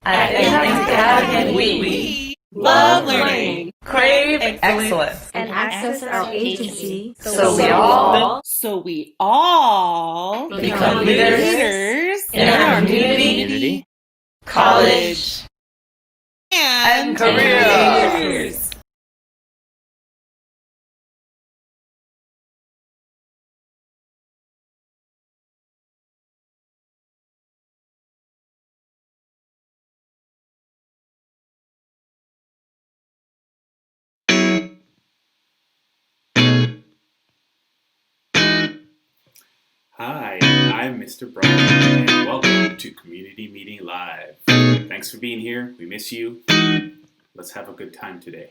At IAMG Community, we love learning, crave excellence, and access our agency so we all become leaders in our community, college, and careers. Hi, I'm Mr. Brian, and welcome to Community Meeting Live. Thanks for being here. We miss you. Let's have a good time today.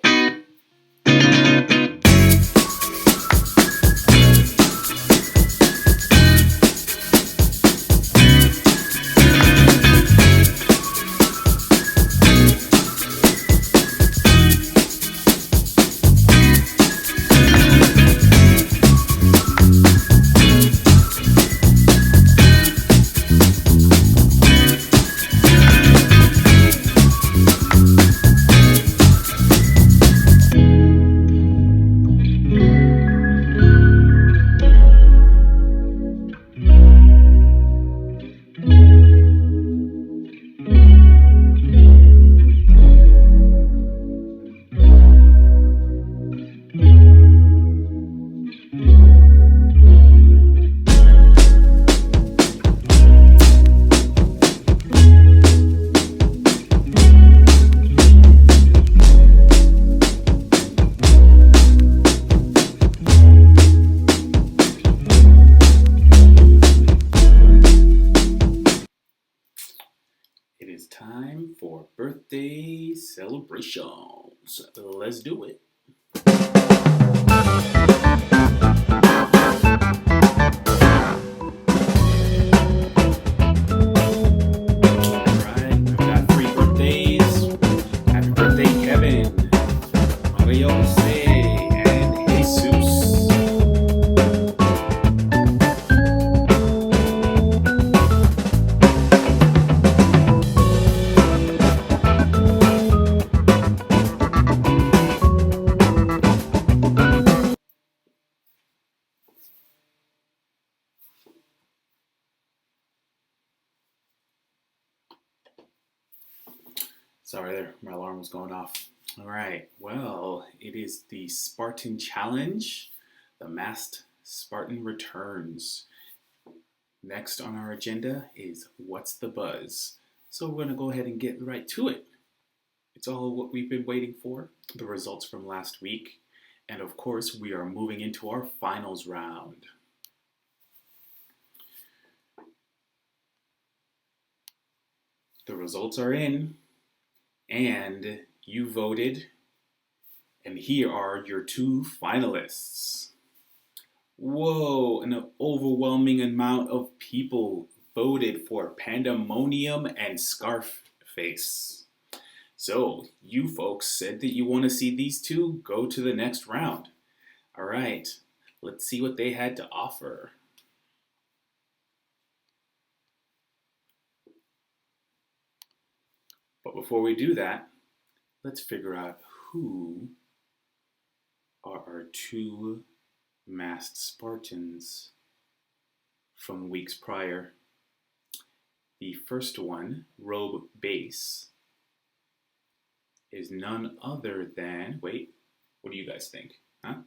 It is time for birthday celebrations. Let's do it. Alright, I've got 3 birthdays. Happy birthday, Kevin, Maria Jose, and Jesus. Sorry there, my alarm was going off. Alright, well, it is the Spartan Challenge. The Masked Spartan returns. Next on our agenda is What's the Buzz? So we're going to go ahead and get right to it. It's all what we've been waiting for, the results from last week. And of course, we are moving into our finals round. The results are in. And you voted, and here are your 2 finalists. Whoa, an overwhelming amount of people voted for Pandemonium and Scarface. So, you folks said that you want to see these 2 go to the next round. Alright, let's see what they had to offer. But before we do that, let's figure out who are our 2 masked Spartans from weeks prior. The first one, Robe Base, is none other than, wait, what do you guys think? Huh?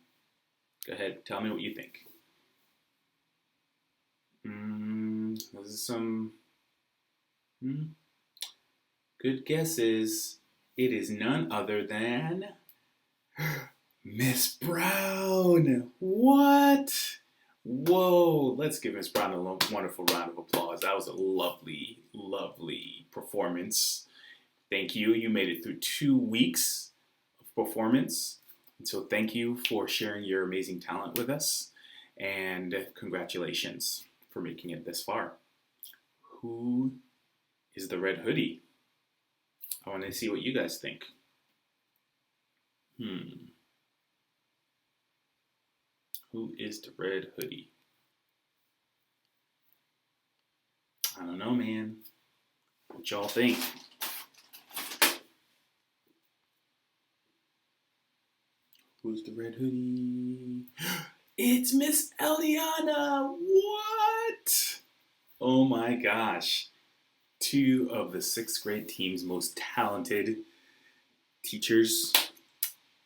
Go ahead, tell me what you think. This is some good guesses. It is none other than Miss Brown. What? Whoa, let's give Miss Brown a wonderful round of applause. That was a lovely, lovely performance. Thank you. You made it through 2 weeks of performance. And so thank you for sharing your amazing talent with us. And congratulations for making it this far. Who is the red hoodie? I want to see what you guys think. Who is the red hoodie? I don't know, man. What y'all think? Who's the red hoodie? It's Miss Eliana! What? Oh my gosh. Two of the 6th grade team's most talented teachers.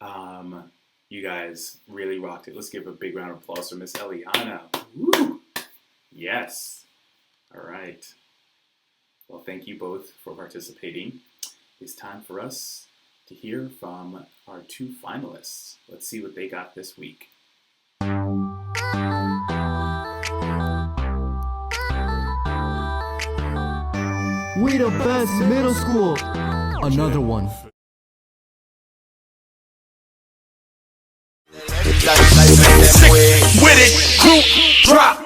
You guys really rocked it. Let's give a big round of applause for Miss Eliana. Woo! Yes. All right. Well, thank you both for participating. It's time for us to hear from our 2 finalists. Let's see what they got this week. We the best middle school. Another one. With it, group drop.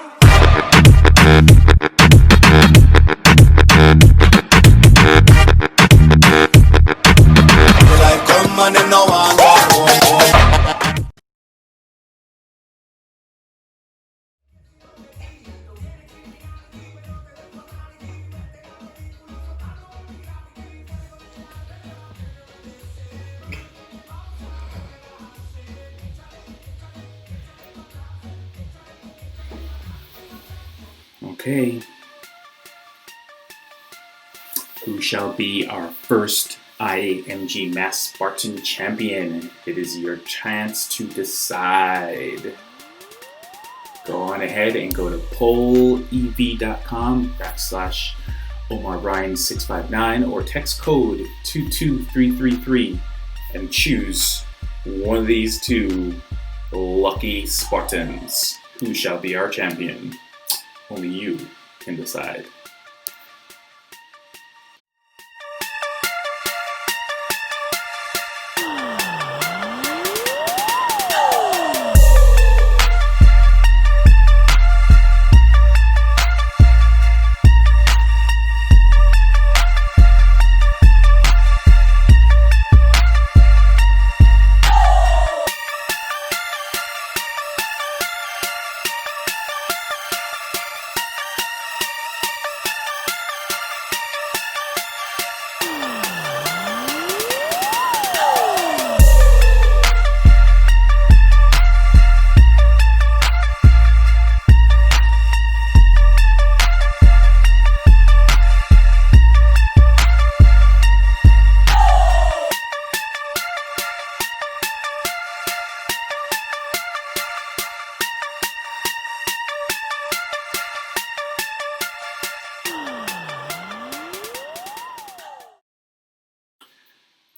Like come on and no one go. Okay. Who shall be our first IAMG Mass Spartan champion? It is your chance to decide. Go on ahead and go to pollev.com/OmarRyan659 or text code 22333 and choose one of these 2 lucky Spartans. Who shall be our champion? Only you can decide.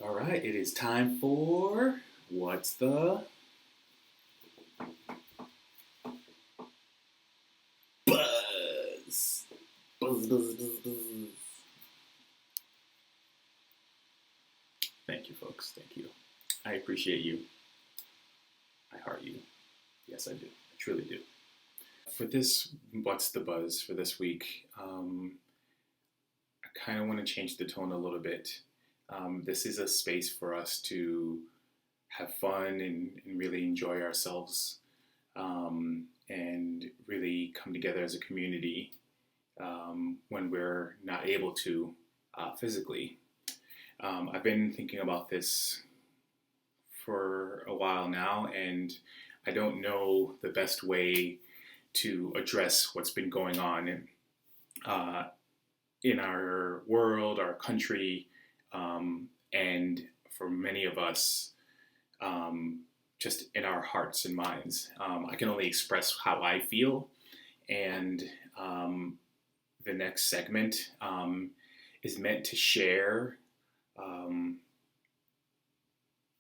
Alright, it is time for What's the Buzz? Buzz, buzz, buzz, buzz. Thank you, folks. Thank you. I appreciate you. I heart you. Yes, I do. I truly do. For this What's the Buzz for this week, I kind of want to change the tone a little bit. This is a space for us to have fun and really enjoy ourselves and really come together as a community when we're not able to physically. I've been thinking about this for a while now, and I don't know the best way to address what's been going on in our world, our country, and for many of us, just in our hearts and minds. I can only express how I feel, and the next segment is meant to share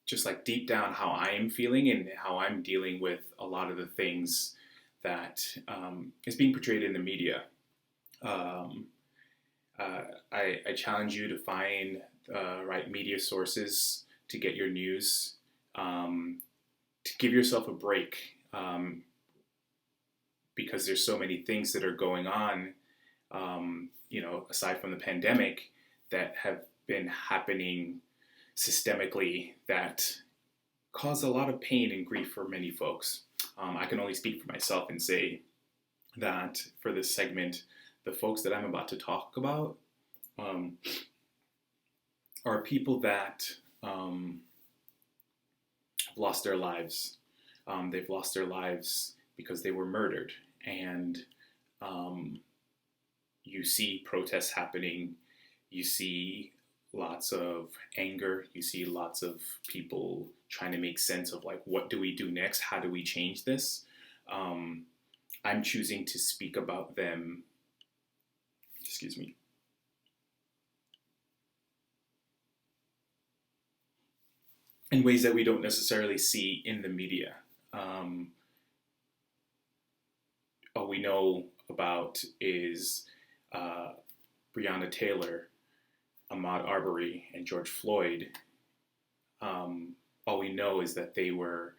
just like deep down how I am feeling and how I'm dealing with a lot of the things that is being portrayed in the media. I challenge you to find right media sources to get your news, to give yourself a break, because there's so many things that are going on, aside from the pandemic, that have been happening systemically that cause a lot of pain and grief for many folks. I can only speak for myself and say that for this segment, the folks that I'm about to talk about are people that have lost their lives. They've lost their lives because they were murdered. And you see protests happening. You see lots of anger. You see lots of people trying to make sense of like, what do we do next? How do we change this? I'm choosing to speak about them, excuse me, in ways that we don't necessarily see in the media. All we know about is Breonna Taylor, Ahmaud Arbery, and George Floyd. All we know is that they were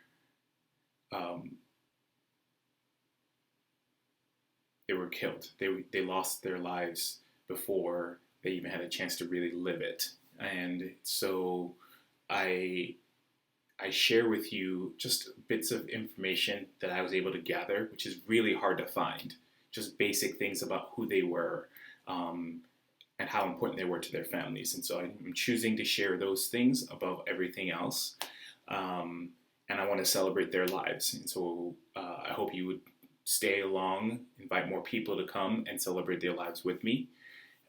killed. They lost their lives before they even had a chance to really live it. And so I share with you just bits of information that I was able to gather, which is really hard to find. Just basic things about who they were and how important they were to their families. And so I'm choosing to share those things above everything else. And I want to celebrate their lives. And so I hope you would stay along, invite more people to come and celebrate their lives with me.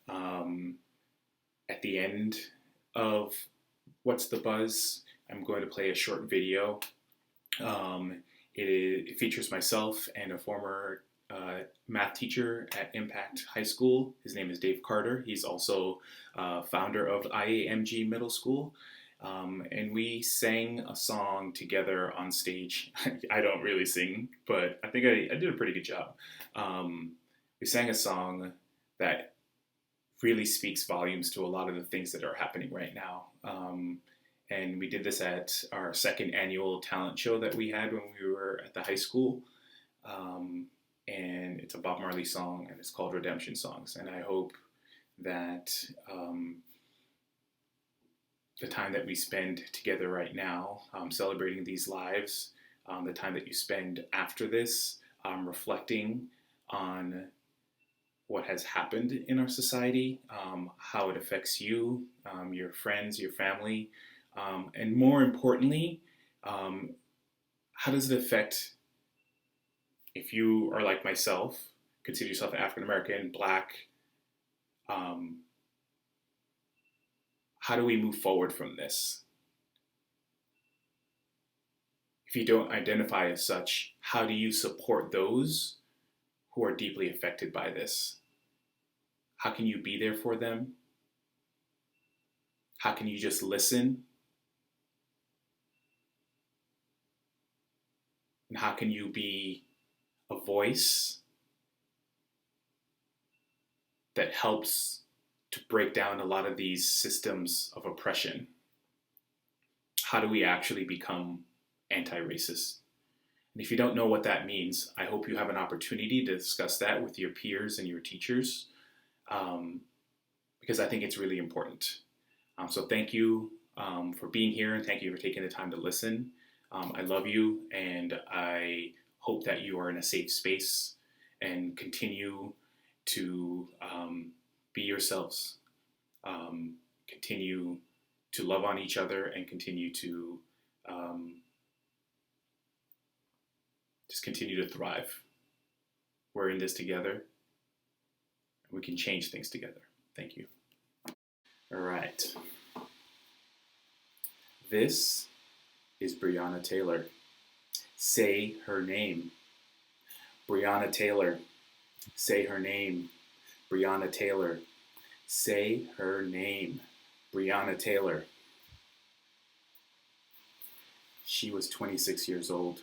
At the end of What's the Buzz, I'm going to play a short video. It features myself and a former math teacher at Impact High School. His name is Dave Carter. He's also founder of IAMG Middle School. And we sang a song together on stage. I don't really sing, but I think I did a pretty good job. We sang a song that really speaks volumes to a lot of the things that are happening right now. And we did this at our second annual talent show that we had when we were at the high school. And it's a Bob Marley song, and it's called Redemption Songs. And I hope that the time that we spend together right now, celebrating these lives, the time that you spend after this, reflecting on what has happened in our society, how it affects you, your friends, your family, and more importantly, how does it affect, if you are like myself, consider yourself African American, Black, how do we move forward from this? If you don't identify as such, how do you support those who are deeply affected by this? How can you be there for them? How can you just listen? And how can you be a voice that helps to break down a lot of these systems of oppression? How do we actually become anti-racist? And if you don't know what that means, I hope you have an opportunity to discuss that with your peers and your teachers, because I think it's really important. So thank you for being here, and thank you for taking the time to listen. I love you, and I hope that you are in a safe space and continue to be yourselves. Continue to love on each other, and continue to just continue to thrive. We're in this together, and we can change things together. Thank you. All right. This is Breonna Taylor. Say her name. Breonna Taylor. Say her name. Breonna Taylor. Say her name. Breonna Taylor. She was 26 years old.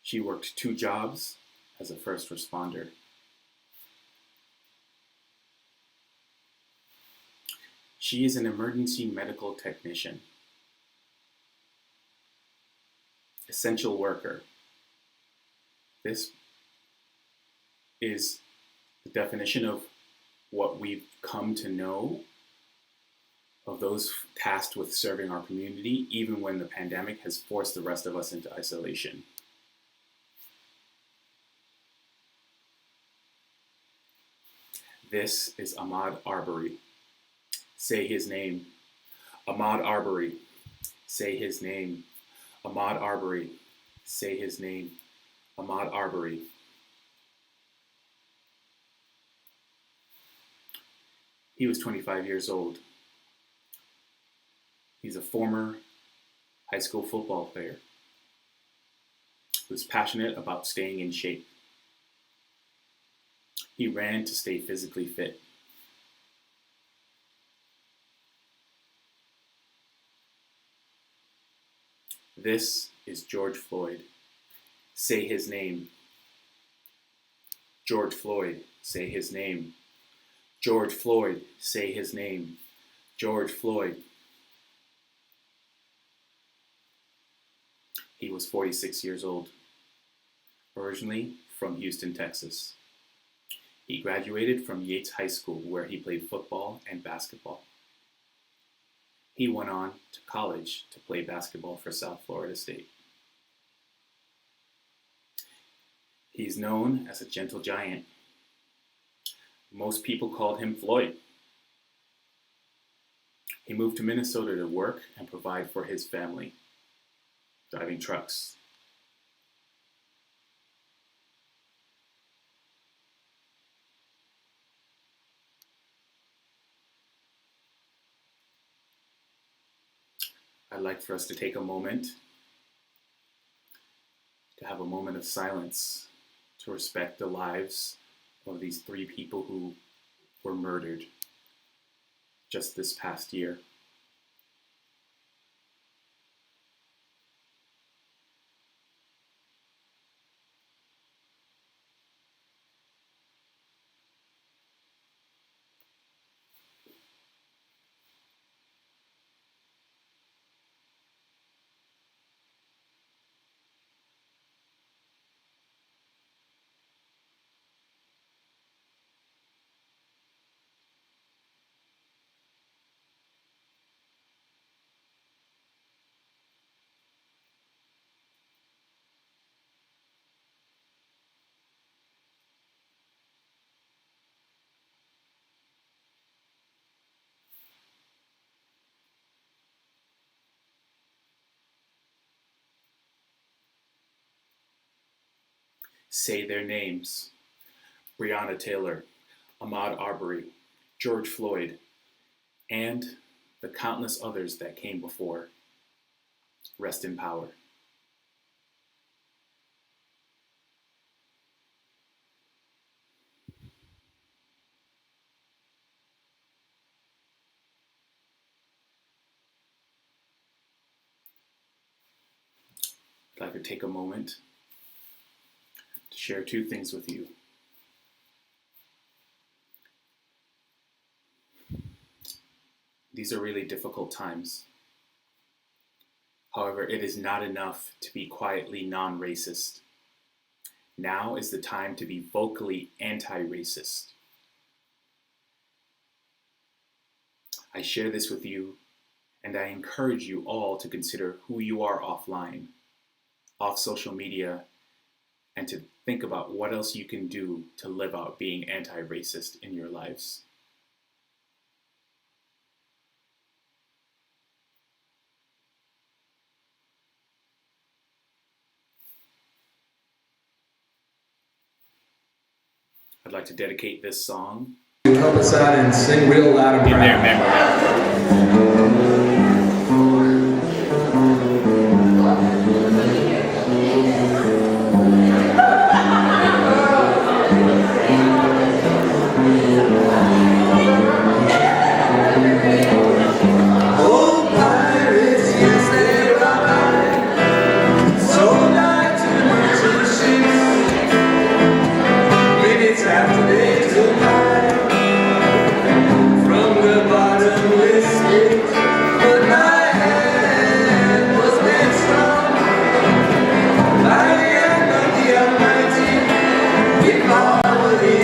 She worked 2 jobs as a first responder. She is an emergency medical technician, essential worker. This is the definition of what we've come to know of those tasked with serving our community, even when the pandemic has forced the rest of us into isolation. This is Ahmaud Arbery. Say his name. Ahmaud Arbery. Say his name. Ahmaud Arbery. Say his name. Ahmaud Arbery. He was 25 years old. He's a former high school football player who was passionate about staying in shape. He ran to stay physically fit. This is George Floyd. Say his name. George Floyd, say his name. George Floyd, say his name. George Floyd. He was 46 years old, originally from Houston, Texas. He graduated from Yates High School, where he played football and basketball. He went on to college to play basketball for South Florida State. He's known as a gentle giant. Most people called him Floyd. He moved to Minnesota to work and provide for his family, driving trucks. I'd like for us to take a moment to have a moment of silence to respect the lives of these 3 people who were murdered just this past year. Say their names: Breonna Taylor, Ahmaud Arbery, George Floyd, and the countless others that came before. Rest in power. I'd like to take a moment to share 2 things with you. These are really difficult times. However, it is not enough to be quietly non-racist. Now is the time to be vocally anti-racist. I share this with you, and I encourage you all to consider who you are offline, off social media, and to think about what else you can do to live out being anti-racist in your lives. I'd like to dedicate this song Help us out and sing real loud and in proud. their memory. Oh, pirates, yes, they ride. Sold out to the merchant ships. Minutes after they took mine. From the bottomless pit. But my hand was made strong. By the hand of the Almighty. We call it